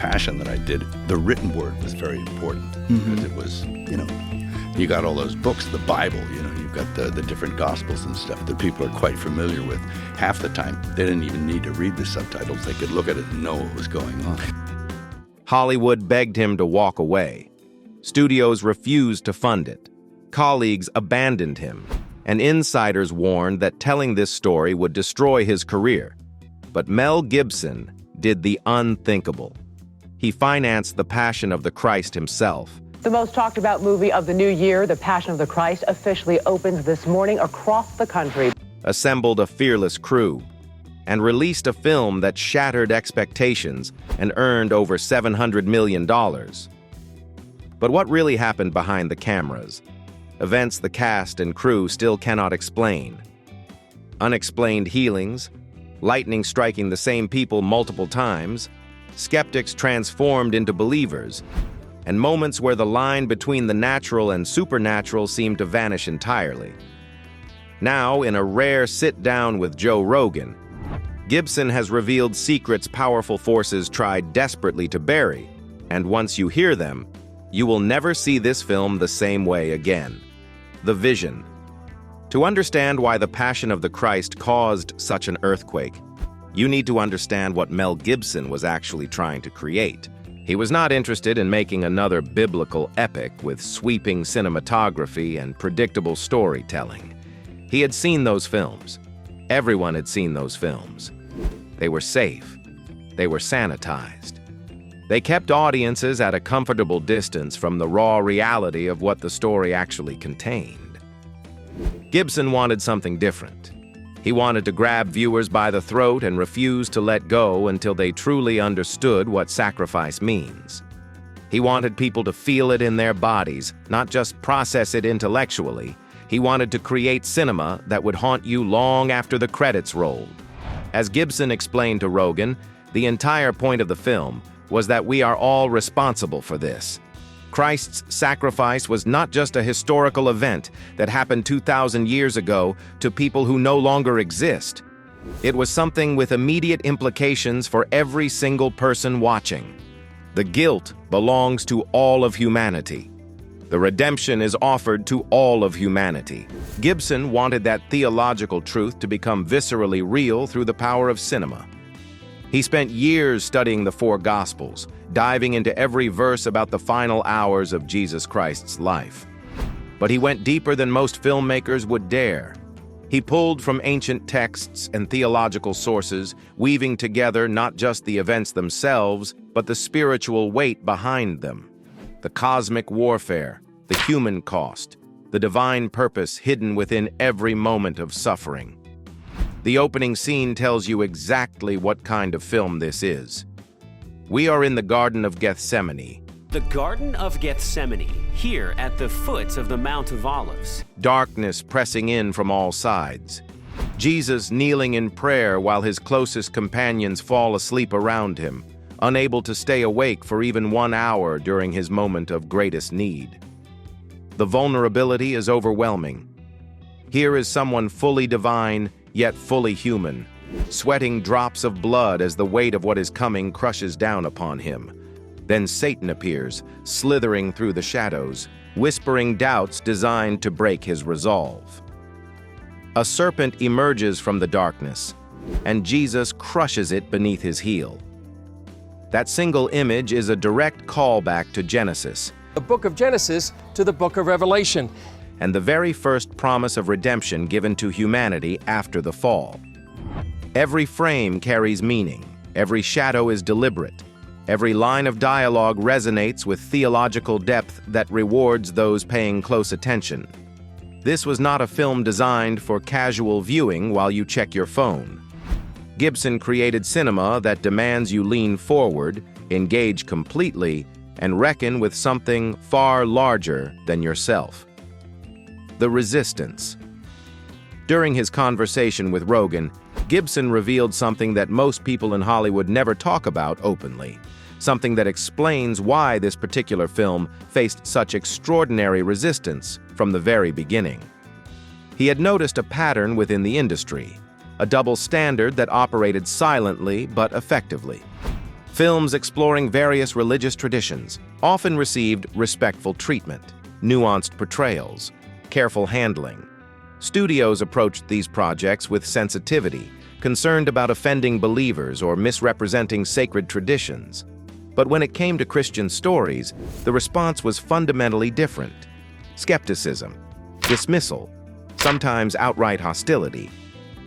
Passion that I did, the written word was very important because it was, you got all those books, the Bible, you've got the different Gospels and stuff that people are quite familiar with. Half the time, they didn't even need to read the subtitles. They could look at it and know what was going on. Hollywood begged him to walk away. Studios refused to fund it. Colleagues abandoned him, and insiders warned that telling this story would destroy his career. But Mel Gibson did the unthinkable. He financed The Passion of the Christ himself. The most talked about movie of the new year, The Passion of the Christ, officially opens this morning across the country. Assembled a fearless crew, and released a film that shattered expectations and earned over $700 million. But what really happened behind the cameras? Events the cast and crew still cannot explain. Unexplained healings, lightning striking the same people multiple times, skeptics transformed into believers, and moments where the line between the natural and supernatural seemed to vanish entirely. Now, in a rare sit-down with Joe Rogan, Gibson has revealed secrets powerful forces tried desperately to bury, and once you hear them, you will never see this film the same way again. The vision. To understand why The Passion of the Christ caused such an earthquake, you need to understand what Mel Gibson was actually trying to create. He was not interested in making another biblical epic with sweeping cinematography and predictable storytelling. He had seen those films. Everyone had seen those films. They were safe. They were sanitized. They kept audiences at a comfortable distance from the raw reality of what the story actually contained. Gibson wanted something different. He wanted to grab viewers by the throat and refuse to let go until they truly understood what sacrifice means. He wanted people to feel it in their bodies, not just process it intellectually. He wanted to create cinema that would haunt you long after the credits rolled. As Gibson explained to Rogan, the entire point of the film was that we are all responsible for this. Christ's sacrifice was not just a historical event that happened 2,000 years ago to people who no longer exist. It was something with immediate implications for every single person watching. The guilt belongs to all of humanity. The redemption is offered to all of humanity. Gibson wanted that theological truth to become viscerally real through the power of cinema. He spent years studying the four Gospels, diving into every verse about the final hours of Jesus Christ's life. But he went deeper than most filmmakers would dare. He pulled from ancient texts and theological sources, weaving together not just the events themselves, but the spiritual weight behind them. The cosmic warfare, the human cost, the divine purpose hidden within every moment of suffering. The opening scene tells you exactly what kind of film this is. We are in the Garden of Gethsemane. The Garden of Gethsemane, here at the foot of the Mount of Olives. Darkness pressing in from all sides. Jesus kneeling in prayer while his closest companions fall asleep around him, unable to stay awake for even 1 hour during his moment of greatest need. The vulnerability is overwhelming. Here is someone fully divine, yet fully human, sweating drops of blood as the weight of what is coming crushes down upon him. Then Satan appears, slithering through the shadows, whispering doubts designed to break his resolve. A serpent emerges from the darkness, and Jesus crushes it beneath his heel. That single image is a direct callback to Genesis, the book of Genesis to the book of Revelation, and the very first promise of redemption given to humanity after the fall. Every frame carries meaning, every shadow is deliberate, every line of dialogue resonates with theological depth that rewards those paying close attention. This was not a film designed for casual viewing while you check your phone. Gibson created cinema that demands you lean forward, engage completely, and reckon with something far larger than yourself. The resistance. During his conversation with Rogan, Gibson revealed something that most people in Hollywood never talk about openly, something that explains why this particular film faced such extraordinary resistance from the very beginning. He had noticed a pattern within the industry, a double standard that operated silently but effectively. Films exploring various religious traditions often received respectful treatment, nuanced portrayals, careful handling. Studios approached these projects with sensitivity, concerned about offending believers or misrepresenting sacred traditions. But when it came to Christian stories, the response was fundamentally different. Skepticism, dismissal, sometimes outright hostility.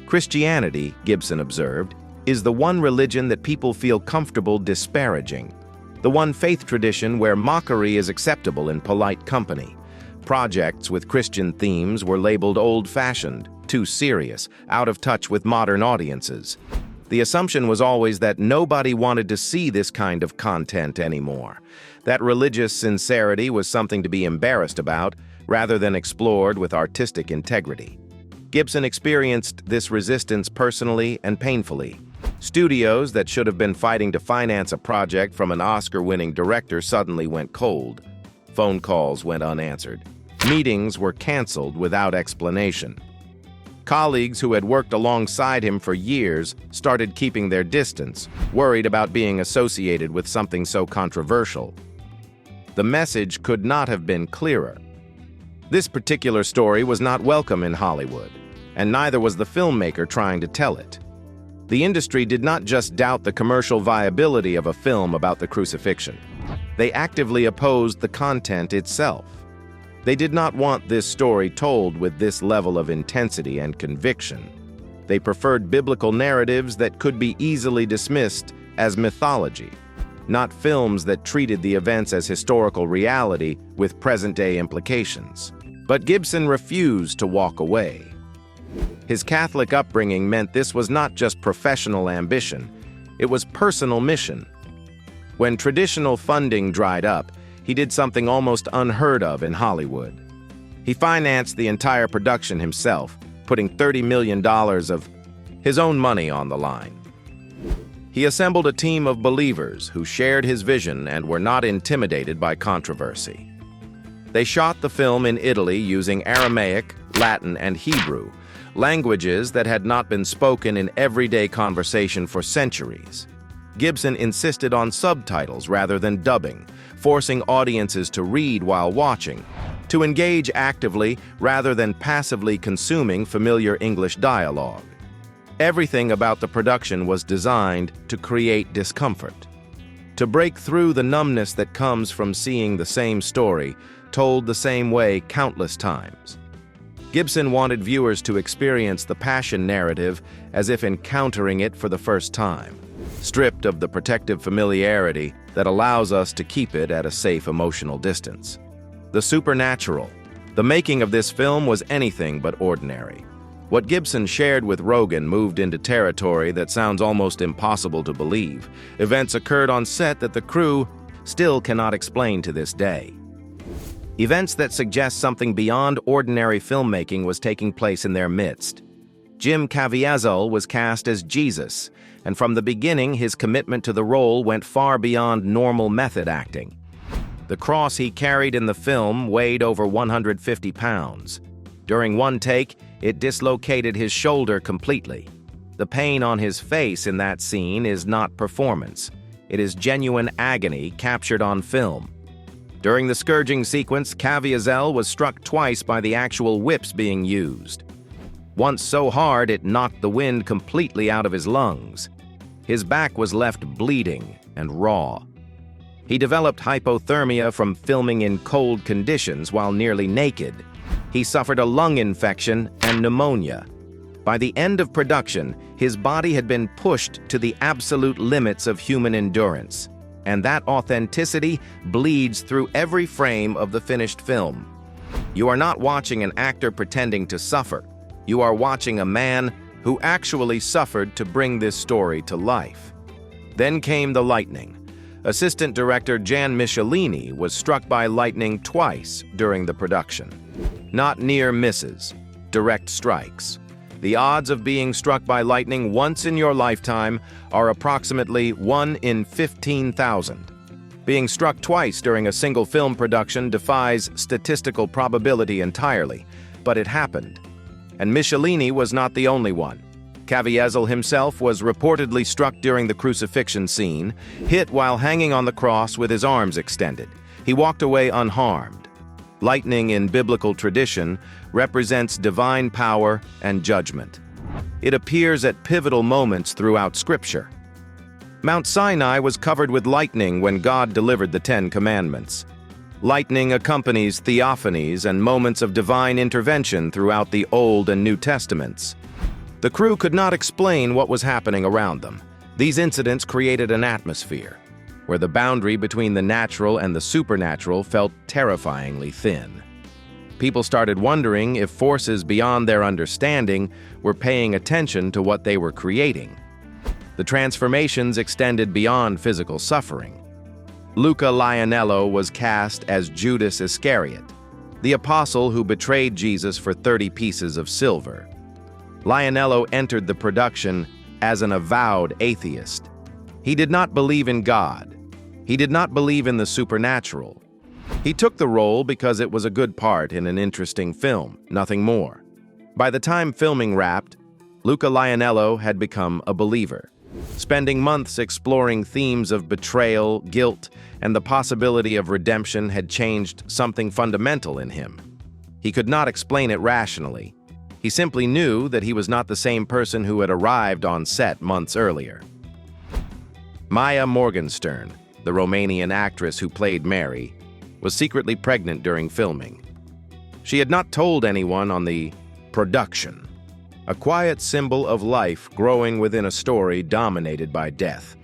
Christianity, Gibson observed, is the one religion that people feel comfortable disparaging, the one faith tradition where mockery is acceptable in polite company. Projects with Christian themes were labeled old-fashioned, too serious, out of touch with modern audiences. The assumption was always that nobody wanted to see this kind of content anymore, that religious sincerity was something to be embarrassed about rather than explored with artistic integrity. Gibson experienced this resistance personally and painfully. Studios that should have been fighting to finance a project from an Oscar-winning director suddenly went cold. Phone calls went unanswered. Meetings were canceled without explanation. Colleagues who had worked alongside him for years started keeping their distance, worried about being associated with something so controversial. The message could not have been clearer. This particular story was not welcome in Hollywood, and neither was the filmmaker trying to tell it. The industry did not just doubt the commercial viability of a film about the crucifixion. They actively opposed the content itself. They did not want this story told with this level of intensity and conviction. They preferred biblical narratives that could be easily dismissed as mythology, not films that treated the events as historical reality with present-day implications. But Gibson refused to walk away. His Catholic upbringing meant this was not just professional ambition, it was personal mission. When traditional funding dried up, he did something almost unheard of in Hollywood. He financed the entire production himself, putting $30 million of his own money on the line. He assembled a team of believers who shared his vision and were not intimidated by controversy. They shot the film in Italy using Aramaic, Latin, and Hebrew, languages that had not been spoken in everyday conversation for centuries. Gibson insisted on subtitles rather than dubbing, forcing audiences to read while watching, to engage actively rather than passively consuming familiar English dialogue. Everything about the production was designed to create discomfort, to break through the numbness that comes from seeing the same story told the same way countless times. Gibson wanted viewers to experience the passion narrative as if encountering it for the first time, stripped of the protective familiarity that allows us to keep it at a safe emotional distance. The supernatural. The making of this film was anything but ordinary. What Gibson shared with Rogan moved into territory that sounds almost impossible to believe. Events occurred on set that the crew still cannot explain to this day. Events that suggest something beyond ordinary filmmaking was taking place in their midst. Jim Caviezel was cast as Jesus, and from the beginning his commitment to the role went far beyond normal method acting. The cross he carried in the film weighed over 150 pounds. During one take, it dislocated his shoulder completely. The pain on his face in that scene is not performance. It is genuine agony captured on film. During the scourging sequence, Caviezel was struck twice by the actual whips being used. Once so hard it knocked the wind completely out of his lungs. His back was left bleeding and raw. He developed hypothermia from filming in cold conditions while nearly naked. He suffered a lung infection and pneumonia. By the end of production, his body had been pushed to the absolute limits of human endurance. And that authenticity bleeds through every frame of the finished film. You are not watching an actor pretending to suffer. You are watching a man who actually suffered to bring this story to life. Then came the lightning. Assistant director Jan Michelini was struck by lightning twice during the production. Not near misses, direct strikes. The odds of being struck by lightning once in your lifetime are approximately 1 in 15,000. Being struck twice during a single film production defies statistical probability entirely, but it happened. And Michelini was not the only one. Caviezel himself was reportedly struck during the crucifixion scene, hit while hanging on the cross with his arms extended. He walked away unharmed. Lightning in biblical tradition represents divine power and judgment. It appears at pivotal moments throughout Scripture. Mount Sinai was covered with lightning when God delivered the Ten Commandments. Lightning accompanies theophanies and moments of divine intervention throughout the Old and New Testaments. The crew could not explain what was happening around them. These incidents created an atmosphere where the boundary between the natural and the supernatural felt terrifyingly thin. People started wondering if forces beyond their understanding were paying attention to what they were creating. The transformations extended beyond physical suffering. Luca Lionello was cast as Judas Iscariot, the apostle who betrayed Jesus for 30 pieces of silver. Lionello entered the production as an avowed atheist. He did not believe in God. He did not believe in the supernatural. He took the role because it was a good part in an interesting film, nothing more. By the time filming wrapped, Luca Lionello had become a believer, spending months exploring themes of betrayal, guilt, and the possibility of redemption had changed something fundamental in him. He could not explain it rationally. He simply knew that he was not the same person who had arrived on set months earlier. Maya Morgenstern, the Romanian actress who played Mary, was secretly pregnant during filming. She had not told anyone on the production, a quiet symbol of life growing within a story dominated by death,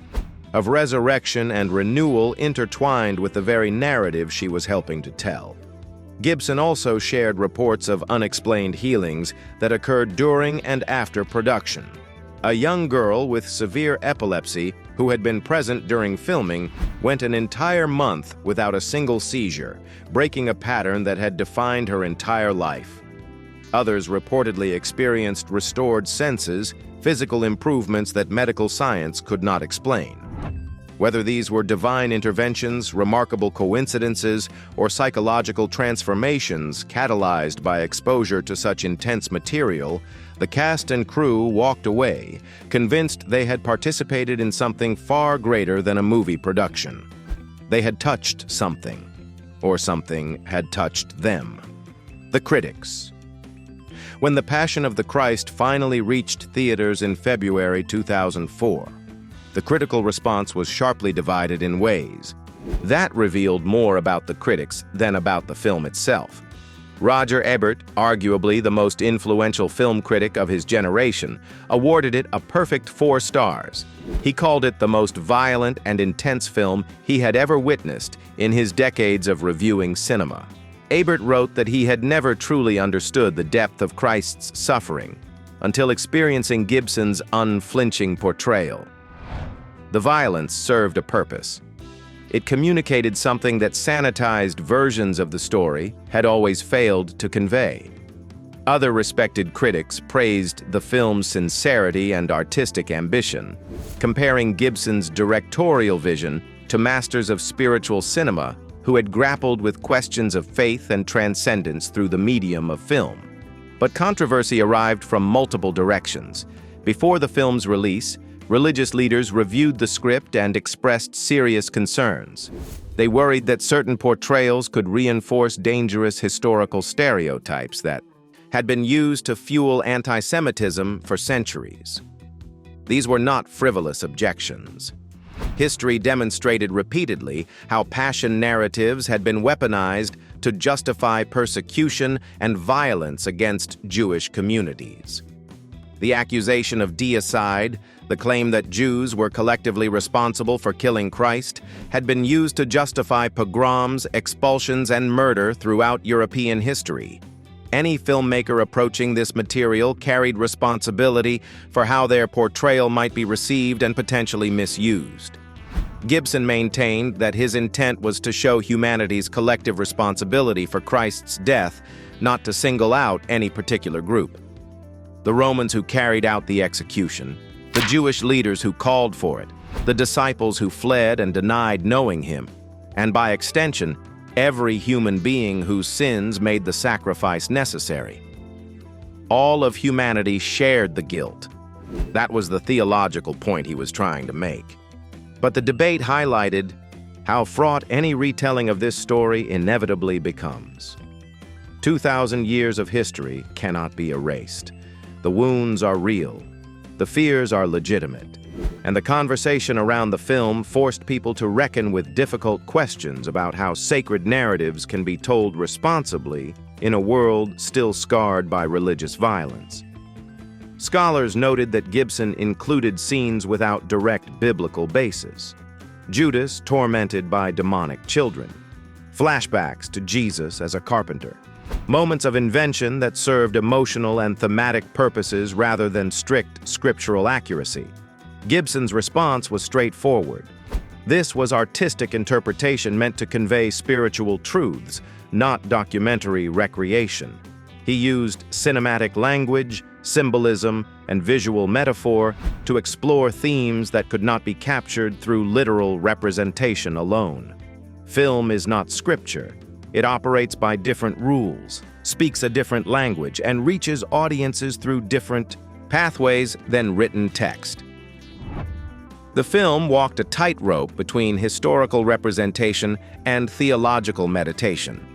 of resurrection and renewal intertwined with the very narrative she was helping to tell. Gibson also shared reports of unexplained healings that occurred during and after production. A young girl with severe epilepsy who had been present during filming went an entire month without a single seizure, breaking a pattern that had defined her entire life. Others reportedly experienced restored senses, physical improvements that medical science could not explain. Whether these were divine interventions, remarkable coincidences, or psychological transformations catalyzed by exposure to such intense material, the cast and crew walked away, convinced they had participated in something far greater than a movie production. They had touched something, or something had touched them. The critics. When The Passion of the Christ finally reached theaters in February 2004, the critical response was sharply divided in ways. That revealed more about the critics than about the film itself. Roger Ebert, arguably the most influential film critic of his generation, awarded it a perfect 4 stars. He called it the most violent and intense film he had ever witnessed in his decades of reviewing cinema. Ebert wrote that he had never truly understood the depth of Christ's suffering until experiencing Gibson's unflinching portrayal. The violence served a purpose. It communicated something that sanitized versions of the story had always failed to convey. Other respected critics praised the film's sincerity and artistic ambition, comparing Gibson's directorial vision to masters of spiritual cinema who had grappled with questions of faith and transcendence through the medium of film. But controversy arrived from multiple directions. Before the film's release, religious leaders reviewed the script and expressed serious concerns. They worried that certain portrayals could reinforce dangerous historical stereotypes that had been used to fuel anti-Semitism for centuries. These were not frivolous objections. History demonstrated repeatedly how passion narratives had been weaponized to justify persecution and violence against Jewish communities. The accusation of deicide, the claim that Jews were collectively responsible for killing Christ, had been used to justify pogroms, expulsions, and murder throughout European history. Any filmmaker approaching this material carried responsibility for how their portrayal might be received and potentially misused. Gibson maintained that his intent was to show humanity's collective responsibility for Christ's death, not to single out any particular group. The Romans who carried out the execution, the Jewish leaders who called for it, the disciples who fled and denied knowing him, and by extension, every human being whose sins made the sacrifice necessary. All of humanity shared the guilt. That was the theological point he was trying to make. But the debate highlighted how fraught any retelling of this story inevitably becomes. 2,000 years of history cannot be erased. The wounds are real, the fears are legitimate, and the conversation around the film forced people to reckon with difficult questions about how sacred narratives can be told responsibly in a world still scarred by religious violence. Scholars noted that Gibson included scenes without direct biblical basis. Judas tormented by demonic children, flashbacks to Jesus as a carpenter, moments of invention that served emotional and thematic purposes rather than strict scriptural accuracy. Gibson's response was straightforward. This was artistic interpretation meant to convey spiritual truths, not documentary recreation. He used cinematic language, symbolism, and visual metaphor to explore themes that could not be captured through literal representation alone. Film is not scripture. It operates by different rules, speaks a different language, and reaches audiences through different pathways than written text. The film walked a tightrope between historical representation and theological meditation.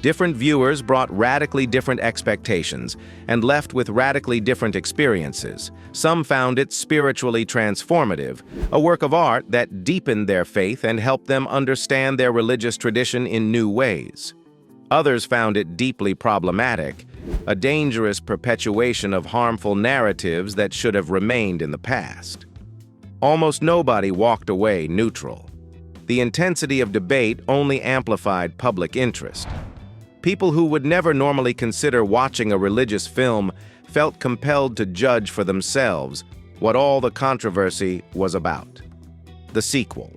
Different viewers brought radically different expectations and left with radically different experiences. Some found it spiritually transformative, a work of art that deepened their faith and helped them understand their religious tradition in new ways. Others found it deeply problematic, a dangerous perpetuation of harmful narratives that should have remained in the past. Almost nobody walked away neutral. The intensity of debate only amplified public interest. People who would never normally consider watching a religious film felt compelled to judge for themselves what all the controversy was about. The sequel.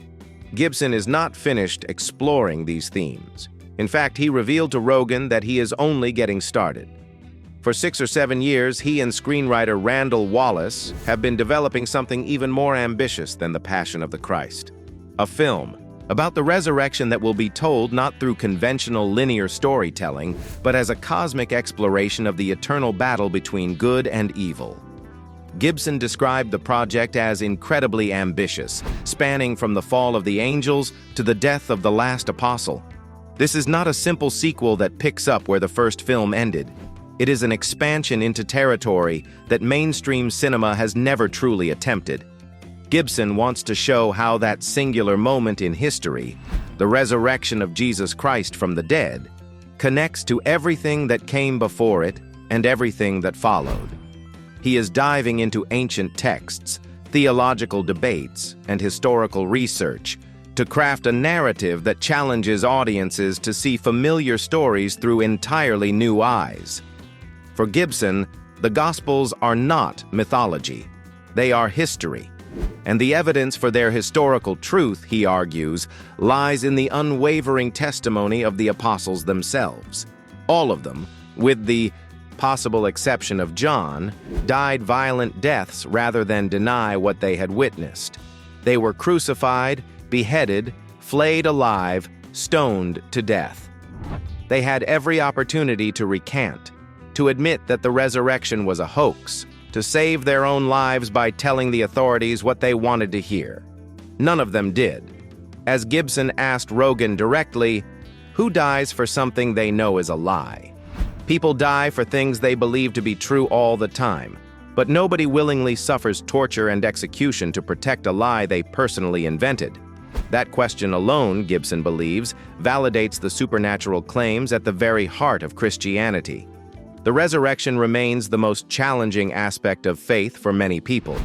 Gibson is not finished exploring these themes. In fact, he revealed to Rogan that he is only getting started. For 6 or 7 years, he and screenwriter Randall Wallace have been developing something even more ambitious than The Passion of the Christ. A film about the resurrection that will be told not through conventional linear storytelling, but as a cosmic exploration of the eternal battle between good and evil. Gibson described the project as incredibly ambitious, spanning from the fall of the angels to the death of the last apostle. This is not a simple sequel that picks up where the first film ended. It is an expansion into territory that mainstream cinema has never truly attempted. Gibson wants to show how that singular moment in history, the resurrection of Jesus Christ from the dead, connects to everything that came before it and everything that followed. He is diving into ancient texts, theological debates, and historical research to craft a narrative that challenges audiences to see familiar stories through entirely new eyes. For Gibson, the Gospels are not mythology. They are history. And the evidence for their historical truth, he argues, lies in the unwavering testimony of the apostles themselves. All of them, with the possible exception of John, died violent deaths rather than deny what they had witnessed. They were crucified, beheaded, flayed alive, stoned to death. They had every opportunity to recant, to admit that the resurrection was a hoax, to save their own lives by telling the authorities what they wanted to hear. None of them did. As Gibson asked Rogan directly, who dies for something they know is a lie? People die for things they believe to be true all the time, but nobody willingly suffers torture and execution to protect a lie they personally invented. That question alone, Gibson believes, validates the supernatural claims at the very heart of Christianity. The resurrection remains the most challenging aspect of faith for many people.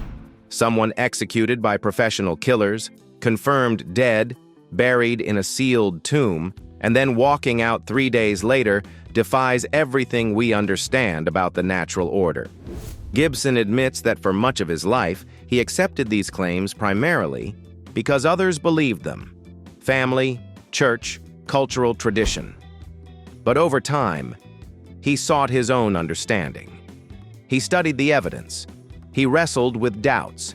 Someone executed by professional killers, confirmed dead, buried in a sealed tomb, and then walking out 3 days later defies everything we understand about the natural order. Gibson admits that for much of his life, he accepted these claims primarily because others believed them: family, church, cultural tradition. But over time, he sought his own understanding. He studied the evidence. He wrestled with doubts.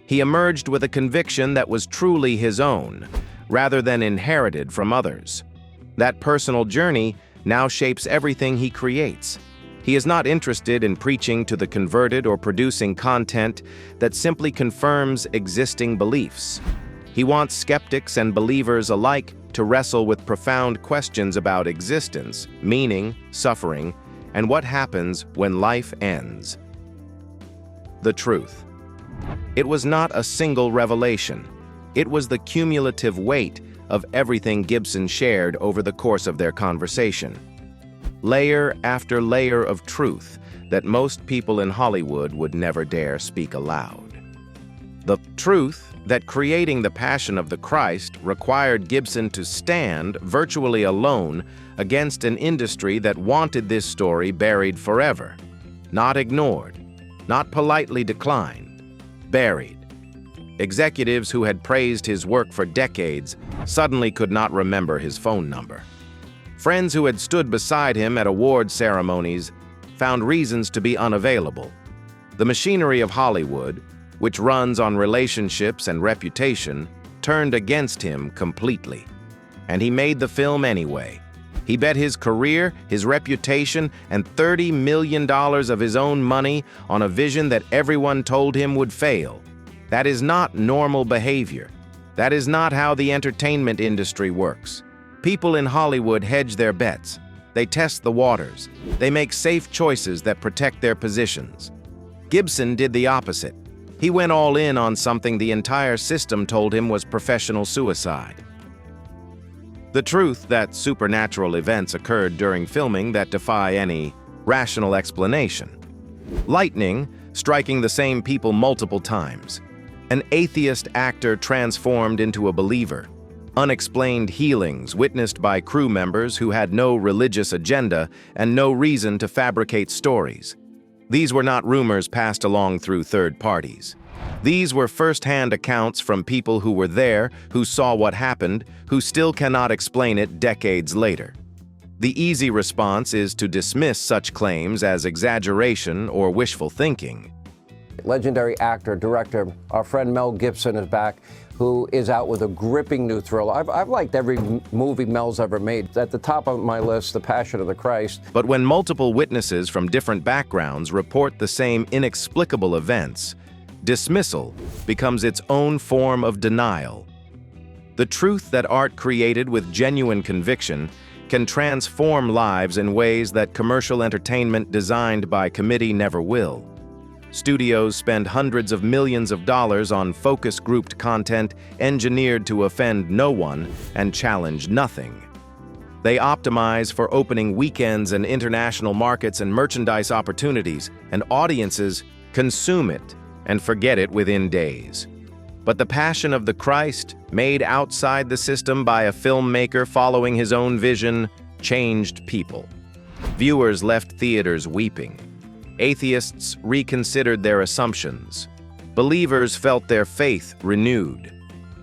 He emerged with a conviction that was truly his own, rather than inherited from others. That personal journey now shapes everything he creates. He is not interested in preaching to the converted or producing content that simply confirms existing beliefs. He wants skeptics and believers alike to wrestle with profound questions about existence, meaning, suffering, and what happens when life ends. The truth. It was not a single revelation. It was the cumulative weight of everything Gibson shared over the course of their conversation. Layer after layer of truth that most people in Hollywood would never dare speak aloud. The truth that creating The Passion of the Christ required Gibson to stand virtually alone against an industry that wanted this story buried forever. Not ignored, not politely declined, buried. Executives who had praised his work for decades suddenly could not remember his phone number. Friends who had stood beside him at award ceremonies found reasons to be unavailable. The machinery of Hollywood, which runs on relationships and reputation, turned against him completely. And he made the film anyway. He bet his career, his reputation, and $30 million of his own money on a vision that everyone told him would fail. That is not normal behavior. That is not how the entertainment industry works. People in Hollywood hedge their bets. They test the waters. They make safe choices that protect their positions. Gibson did the opposite. He went all in on something the entire system told him was professional suicide. The truth that supernatural events occurred during filming that defy any rational explanation. Lightning striking the same people multiple times. An atheist actor transformed into a believer. Unexplained healings witnessed by crew members who had no religious agenda and no reason to fabricate stories. These were not rumors passed along through third parties. These were first-hand accounts from people who were there, who saw what happened, who still cannot explain it decades later. The easy response is to dismiss such claims as exaggeration or wishful thinking. Legendary actor, director, our friend Mel Gibson is back, who is out with a gripping new thriller. I've liked every movie Mel's ever made. At the top of my list, The Passion of the Christ. But when multiple witnesses from different backgrounds report the same inexplicable events, dismissal becomes its own form of denial. The truth that art created with genuine conviction can transform lives in ways that commercial entertainment designed by committee never will. Studios spend hundreds of millions of dollars on focus-grouped content engineered to offend no one and challenge nothing. They optimize for opening weekends and international markets and merchandise opportunities, and audiences consume it and forget it within days. But The Passion of the Christ, made outside the system by a filmmaker following his own vision, changed people. Viewers left theaters weeping. Atheists reconsidered their assumptions. Believers felt their faith renewed.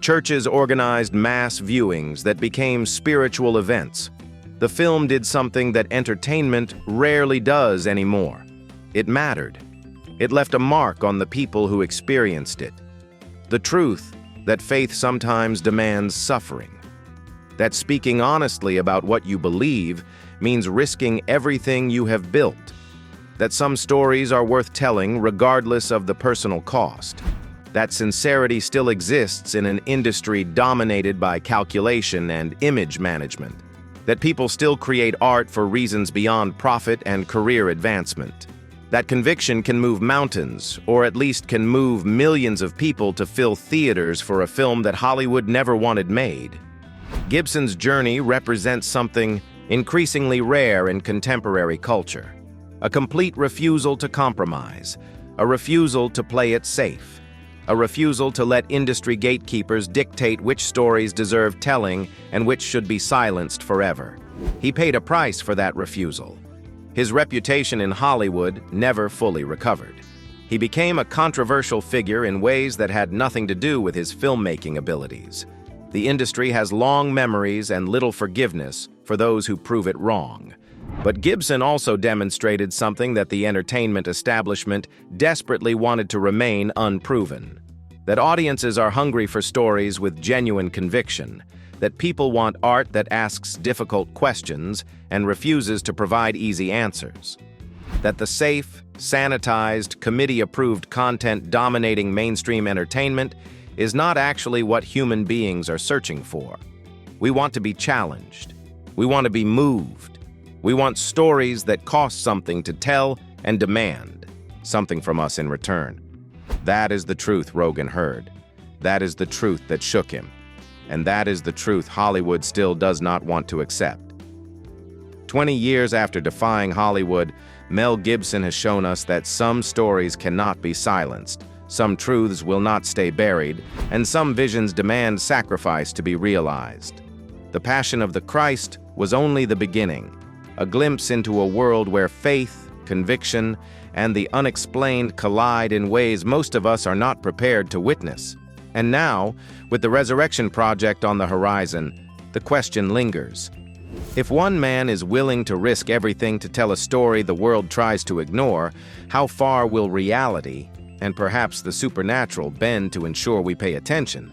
Churches organized mass viewings that became spiritual events. The film did something that entertainment rarely does anymore. It mattered. It left a mark on the people who experienced it. The truth that faith sometimes demands suffering. That speaking honestly about what you believe means risking everything you have built. That some stories are worth telling regardless of the personal cost. That sincerity still exists in an industry dominated by calculation and image management. That people still create art for reasons beyond profit and career advancement. That conviction can move mountains, or at least can move millions of people to fill theaters for a film that Hollywood never wanted made. Gibson's journey represents something increasingly rare in contemporary culture. A complete refusal to compromise, a refusal to play it safe, a refusal to let industry gatekeepers dictate which stories deserve telling and which should be silenced forever. He paid a price for that refusal. His reputation in Hollywood never fully recovered. He became a controversial figure in ways that had nothing to do with his filmmaking abilities. The industry has long memories and little forgiveness for those who prove it wrong. But Gibson also demonstrated something that the entertainment establishment desperately wanted to remain unproven. That audiences are hungry for stories with genuine conviction. That people want art that asks difficult questions and refuses to provide easy answers. that the safe, sanitized, committee-approved content dominating mainstream entertainment is not actually what human beings are searching for. We want to be challenged. We want to be moved. We want stories that cost something to tell and demand something from us in return. That is the truth Rogan heard. That is the truth that shook him. And that is the truth Hollywood still does not want to accept. 20 years after defying Hollywood, Mel Gibson has shown us that some stories cannot be silenced, some truths will not stay buried, and some visions demand sacrifice to be realized. The Passion of the Christ was only the beginning, a glimpse into a world where faith, conviction, and the unexplained collide in ways most of us are not prepared to witness. And now, with the Resurrection Project on the horizon, the question lingers. If one man is willing to risk everything to tell a story the world tries to ignore, how far will reality, and perhaps the supernatural, bend to ensure we pay attention?